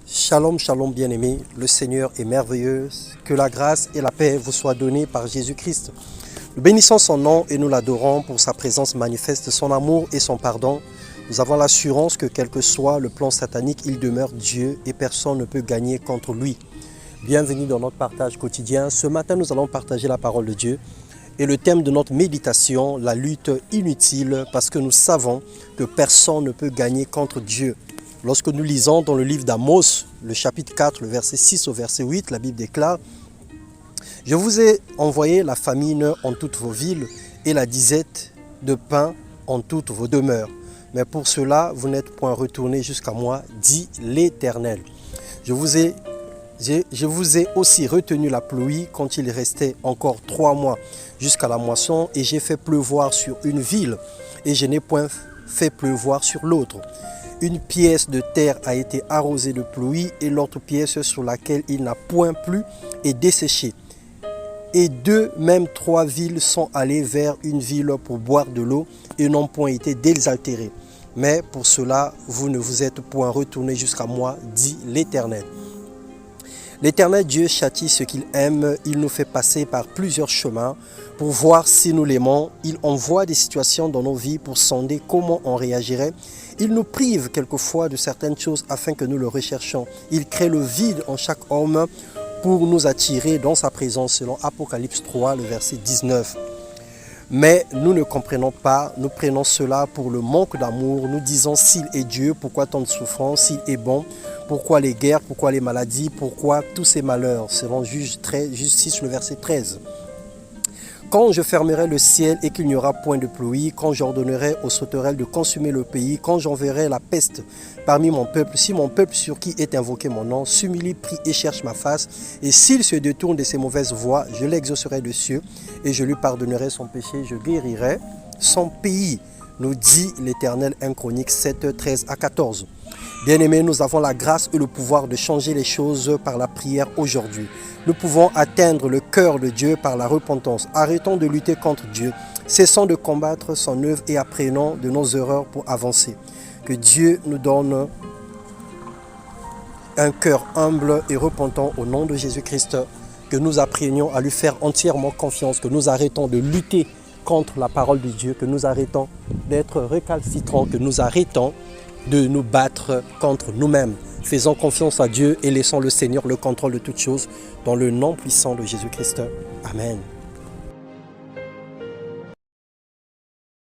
Shalom, shalom bien-aimés, le Seigneur est merveilleux, que la grâce et la paix vous soient données par Jésus-Christ. Nous bénissons son nom et nous l'adorons pour sa présence manifeste, son amour et son pardon. Nous avons l'assurance que quel que soit le plan satanique, il demeure Dieu et personne ne peut gagner contre lui. Bienvenue dans notre partage quotidien. Ce matin, nous allons partager la parole de Dieu et le thème de notre méditation, la lutte inutile, parce que nous savons que personne ne peut gagner contre Dieu. Lorsque nous lisons dans le livre d'Amos, le chapitre 4, le verset 6 au verset 8, la Bible déclare « Je vous ai envoyé la famine en toutes vos villes et la disette de pain en toutes vos demeures. Mais pour cela, vous n'êtes point retournés jusqu'à moi, dit l'Éternel. Je vous ai aussi retenu la pluie quand il restait encore 3 mois jusqu'à la moisson, et j'ai fait pleuvoir sur une ville, et je n'ai point fait pleuvoir sur l'autre. Une pièce de terre a été arrosée de pluie, et l'autre pièce sur laquelle il n'a point plu est desséchée. Et même 3 villes sont allées vers une ville pour boire de l'eau, et n'ont point été désaltérées. Mais pour cela, vous ne vous êtes point retournés jusqu'à moi, dit l'Éternel. » L'Éternel Dieu châtie ce qu'il aime, il nous fait passer par plusieurs chemins pour voir si nous l'aimons. Il envoie des situations dans nos vies pour sonder comment on réagirait. Il nous prive quelquefois de certaines choses afin que nous le recherchions. Il crée le vide en chaque homme pour nous attirer dans sa présence, selon Apocalypse 3, le verset 19. Mais nous ne comprenons pas, nous prenons cela pour le manque d'amour. Nous disons s'il est Dieu, pourquoi tant de souffrance? S'il est bon, pourquoi les guerres, pourquoi les maladies, pourquoi tous ces malheurs? Selon Juge 6, le verset 13. Quand je fermerai le ciel et qu'il n'y aura point de pluie, quand j'ordonnerai aux sauterelles de consumer le pays, quand j'enverrai la peste parmi mon peuple, si mon peuple sur qui est invoqué mon nom s'humilie, prie et cherche ma face, et s'il se détourne de ses mauvaises voies, je l'exaucerai des cieux et je lui pardonnerai son péché, je guérirai son pays, nous dit l'Éternel. 1 Chroniques 7, 13 à 14. Bien-aimés, nous avons la grâce et le pouvoir de changer les choses par la prière aujourd'hui. Nous pouvons atteindre le cœur de Dieu par la repentance. Arrêtons de lutter contre Dieu. Cessons de combattre son œuvre et apprenons de nos erreurs pour avancer. Que Dieu nous donne un cœur humble et repentant au nom de Jésus-Christ. Que nous apprenions à lui faire entièrement confiance. Que nous arrêtons de lutter contre la parole de Dieu. Que nous arrêtons d'être récalcitrants. Que nous arrêtons de nous battre contre nous-mêmes. Faisons confiance à Dieu et laissons le Seigneur le contrôle de toutes choses dans le nom puissant de Jésus-Christ. Amen.